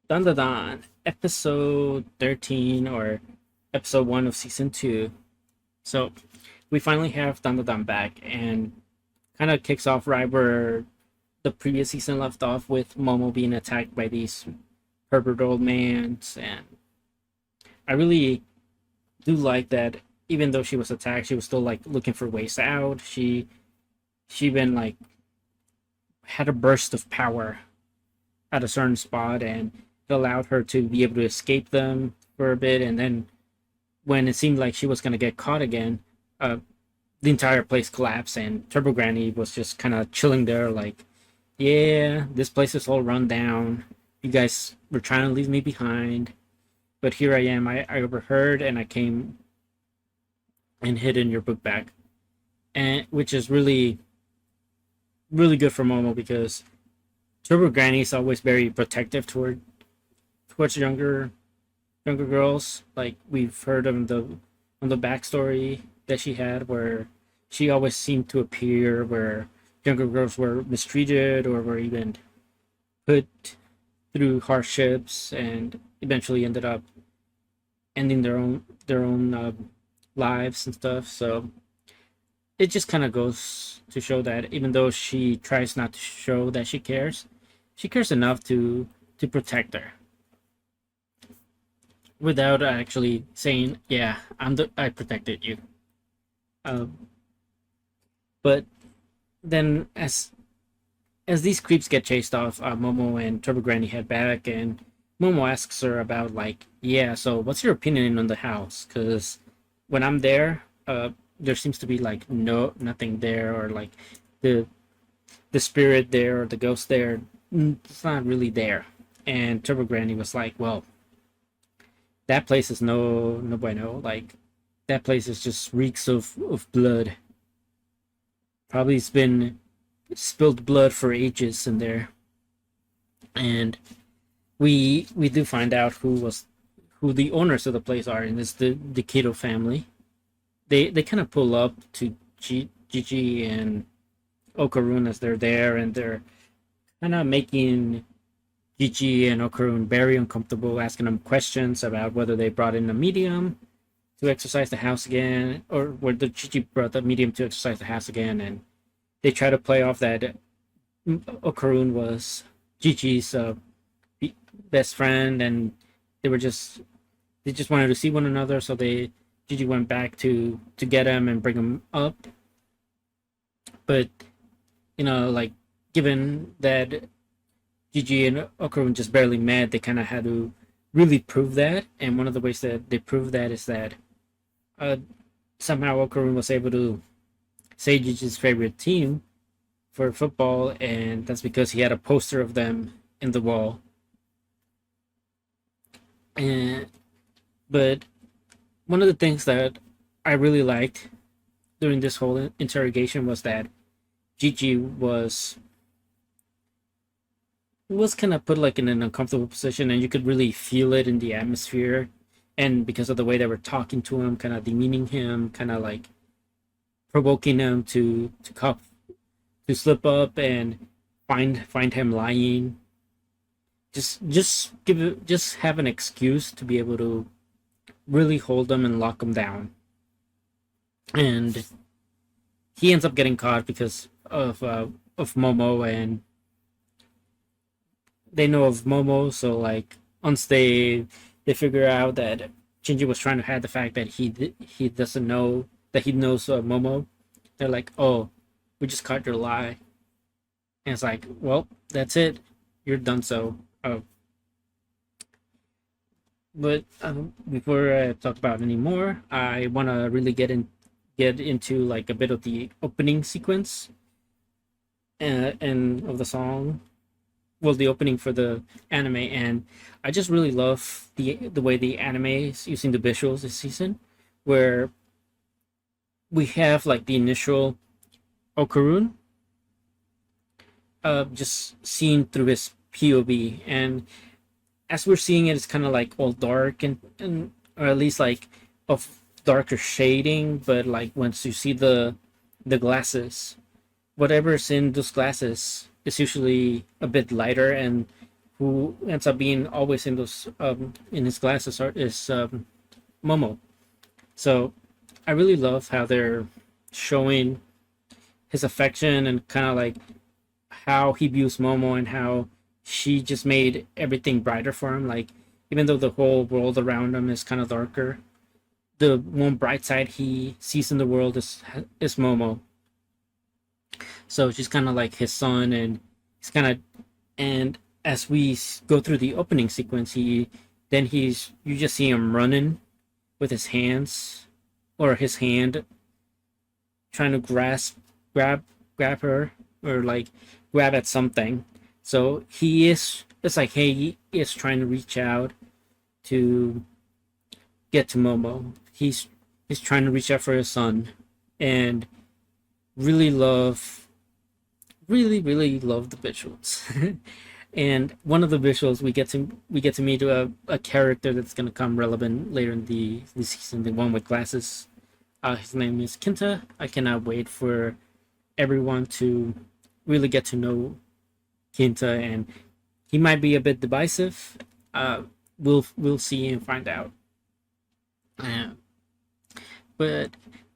Dandadan, episode 13 or episode 1 of season 2. So we finally have Dandadan back and kind of kicks off right where the previous season left off with Momo being attacked by these pervert old mans. And I really do like that even though she was attacked, she was still like looking for ways out. She been like had a burst of power at a certain spot and it allowed her to be able to escape them for a bit, and then when it seemed like she was going to get caught again, uh, the entire place collapsed and Turbo Granny was just kind of chilling there like, yeah, this place is all run down, you guys were trying to leave me behind, but here I am. I overheard and I came and hid in your book bag, and which is really good for Momo because Turbo Granny is always very protective towards younger girls. Like we've heard on the backstory that she had, where she always seemed to appear where younger girls were mistreated or were even put through hardships and eventually ended up ending their own lives and stuff. So it just kind of goes to show that even though she tries not to show that she cares enough to protect her without actually saying, "Yeah, I protected you." Um, but then as these creeps get chased off, Momo and Turbo Granny head back, and Momo asks her about like, "Yeah, so what's your opinion on the house? Because when I'm there, there seems to be like nothing there, or like the the spirit there or the ghost there, it's not really there." And Turbo Granny was like, "Well, that place is no bueno. Like that place is just reeks of blood. Probably it's been spilled blood for ages in there." And we do find out who the owners of the place are, and it's the Kato family. They kind of pull up to Gigi and Okarun as they're there, and they're kind of making Gigi and Okarun very uncomfortable, asking them questions about whether they brought in a medium to exercise the house again, or whether Gigi brought the medium to exercise the house again, and they try to play off that Okarun was Gigi's best friend, and they were just they just wanted to see one another, so they Gigi went back to get him and bring him up, but like given that Gigi and Okarun just barely met, they kind of had to really prove that. And one of the ways that they prove that is that uh, somehow Okarun was able to say Gigi's favorite team for football, and that's because he had a poster of them in the wall. And but one of the things that I really liked during this whole interrogation was that Gigi was kind of put like in an uncomfortable position, and you could really feel it in the atmosphere, and because of the way they were talking to him, kind of demeaning him, kind of like provoking him to slip up and find him lying. Just have an excuse to be able to really hold him and lock him down. And he ends up getting caught because of Momo, and they know of Momo, so like once they figure out that Shinji was trying to hide the fact that he doesn't know that he knows Momo, they're like, "Oh, we just caught your lie," and it's like, "Well, that's it, you're done." So, but before I talk about any more, I want to really get into like a bit of the opening sequence and of the song, well, the opening for the anime. And I just really love the way the anime is using the visuals this season, where we have like the initial Okarun just seen through his POV, and as we're seeing it, it's kind of like all dark and or at least like of darker shading, but like once you see the glasses, whatever's in those glasses is usually a bit lighter, and who ends up being always in those in his glasses is Momo. So I really love how they're showing his affection and kind of like how he views Momo and how she just made everything brighter for him. Like even though the whole world around him is kind of darker, the one bright side he sees in the world is Momo. So she's kind of like his son, and he's kind of and as we go through the opening sequence, he's you just see him running with his hands or his hand trying to grab her or like grab at something. So it's like he is trying to reach out to get to Momo. He's trying to reach out for his son, and really really love the visuals. And one of the visuals we get to meet a character that's going to come relevant later in the season, the one with glasses. His name is Kinta. I cannot wait for everyone to really get to know Kinta, and he might be a bit divisive. We'll see and find out. Uh, but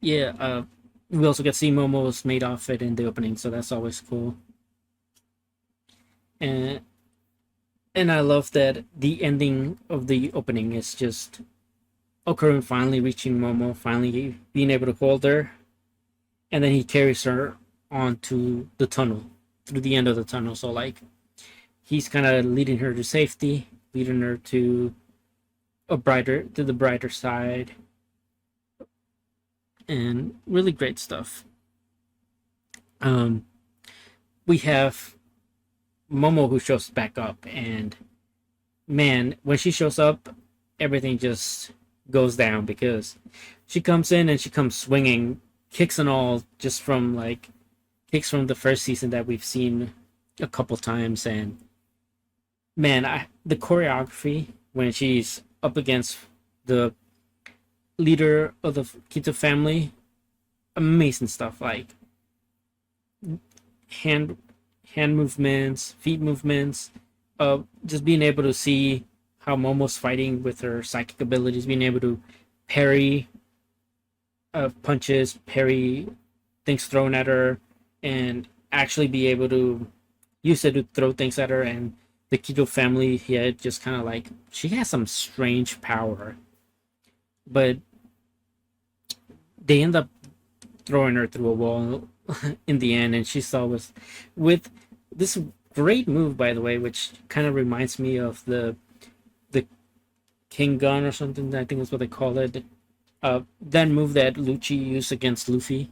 yeah, we also get to see Momo's maid outfit in the opening, so that's always cool. And I love that the ending of the opening is just Okarun finally reaching Momo, finally being able to hold her, and then he carries her onto the tunnel, through the end of the tunnel. So like he's kind of leading her to safety, leading her to the brighter side, and really great stuff. Um, we have Momo who shows back up, and man, when she shows up, everything just goes down because she comes in and she comes swinging, kicks and all, just from like kicks from the first season that we've seen a couple times. And man, the choreography when she's up against the leader of the Kito family, amazing stuff. Like hand movements, feet movements, just being able to see how Momo's fighting with her psychic abilities, being able to parry punches, parry things thrown at her, and actually be able to use it to throw things at her. And the Kito family here just kind of like, she has some strange power, but they end up throwing her through a wall in the end, and she saw with this great move, by the way, which kind of reminds me of the King Gun or something. I think that's what they call it. That move that Lucci used against Luffy,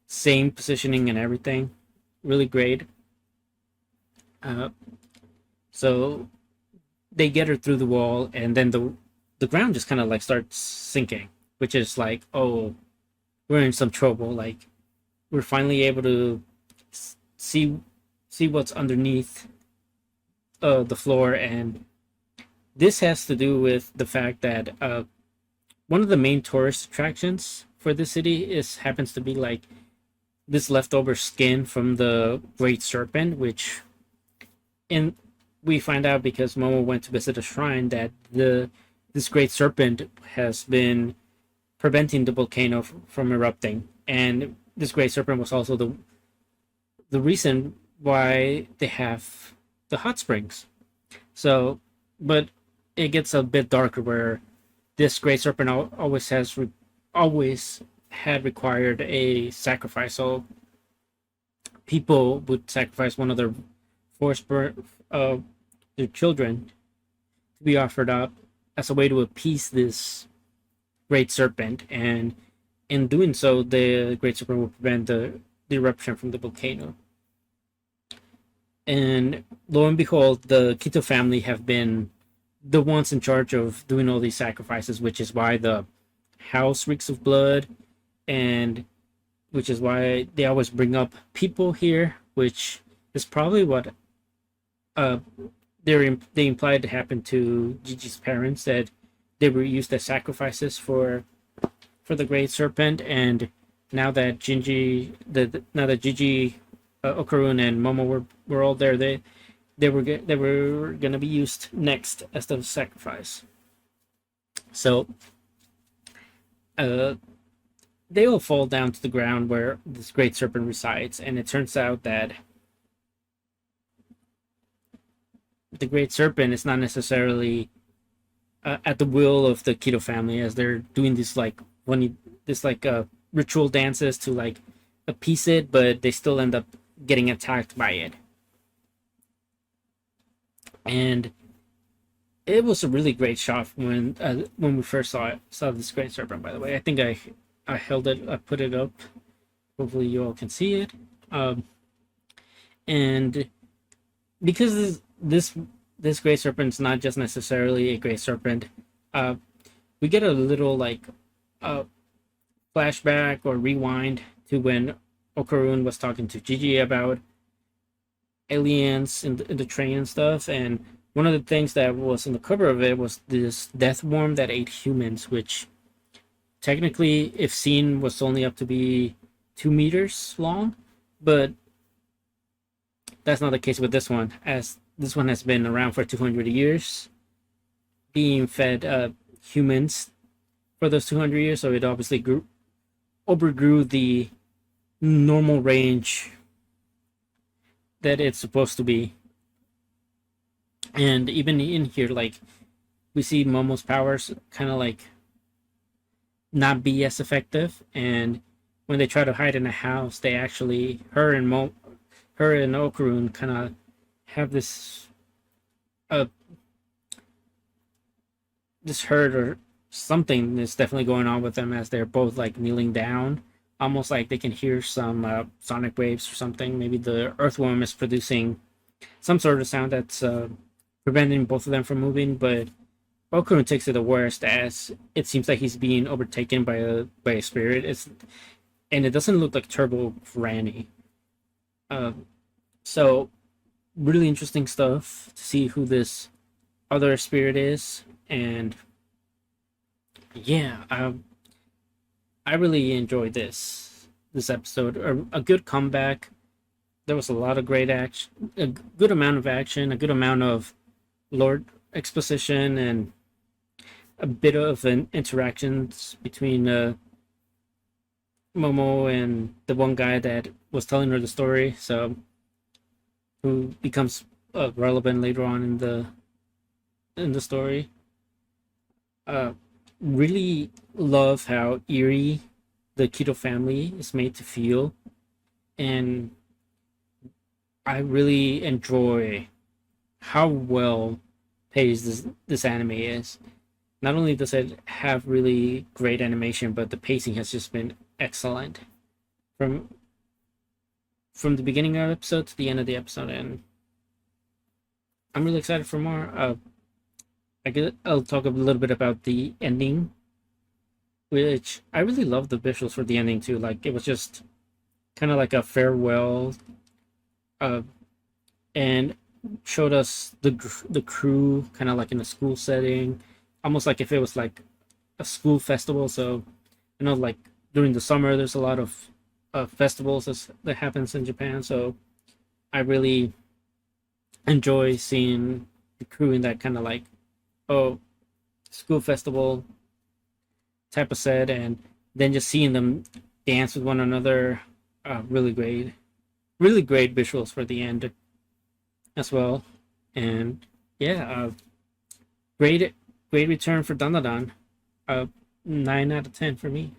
same positioning and everything, really great. Uh, so they get her through the wall, and then the ground just kind of like starts sinking, which is like, oh, we're in some trouble. Like we're finally able to see what's underneath the floor, and this has to do with the fact that one of the main tourist attractions for the city happens to be like this leftover skin from the Great Serpent, which in we find out because Momo went to visit a shrine that this Great Serpent has been preventing the volcano from erupting, and this Great Serpent was also the reason why they have the hot springs. So, but it gets a bit darker where this Great Serpent always had required a sacrifice. So people would sacrifice one of their their children to be offered up as a way to appease this Great Serpent, and in doing so, the Great Serpent will prevent the eruption from the volcano. And lo and behold, the Kito family have been the ones in charge of doing all these sacrifices, which is why the house reeks of blood, and which is why they always bring up people here, which is probably what uh they implied to happen to Gigi's parents, that they were used as sacrifices for the Great Serpent. And now that Gigi, Okarun and Momo were all there, they were gonna be used next as the sacrifice. So uh, they all fall down to the ground where this great serpent resides, and it turns out that the great serpent is not necessarily at the will of the Keto family, as they're doing this like ritual dances to like appease it, but they still end up getting attacked by it. And it was a really great shot when we first saw this great serpent. By the way, I think I held it, I put it up. Hopefully, you all can see it. And because this great serpent's not just necessarily a great serpent, uh, we get a little like flashback or rewind to when Okarun was talking to Gigi about aliens in the train and stuff. And one of the things that was in the cover of it was this death worm that ate humans, which technically, if seen, was only up to be 2 meters long, but that's not the case with this one, as this one has been around for 200 years, being fed humans for those 200 years, so it obviously overgrew the normal range that it's supposed to be. And even in here, like, we see Momo's powers kind of like not be as effective, and when they try to hide in a house, they actually her and Okarun kind of have this uh this hurt or something is definitely going on with them, as they're both like kneeling down, almost like they can hear some sonic waves or something. Maybe the earthworm is producing some sort of sound that's preventing both of them from moving, but Okarun takes it the worst, as it seems like he's being overtaken by a spirit. And it doesn't look like Turbo Granny. So really interesting stuff to see who this other spirit is. And yeah, I really enjoyed this episode. A good comeback. There was a lot of great action, a good amount of action, a good amount of Lord exposition, and a bit of an interactions between Momo and the one guy that was telling her the story. So who becomes relevant later on in the story. Really love how eerie the Keto family is made to feel, and I really enjoy how well paced this anime is. Not only does it have really great animation, but the pacing has just been excellent from the beginning of the episode to the end of the episode, and I'm really excited for more. I'll talk a little bit about the ending, which I really love the visuals for the ending too. Like, it was just kind of like a farewell, and showed us the crew kind of like in a school setting, almost like if it was like a school festival. So I know, like, during the summer there's a lot of festivals that happens in Japan. So I really enjoy seeing the crew in that kind of like school festival type of set, and then just seeing them dance with one another. Really great visuals for the end as well. And yeah, great return for Dandadan. 9 out of 10 for me.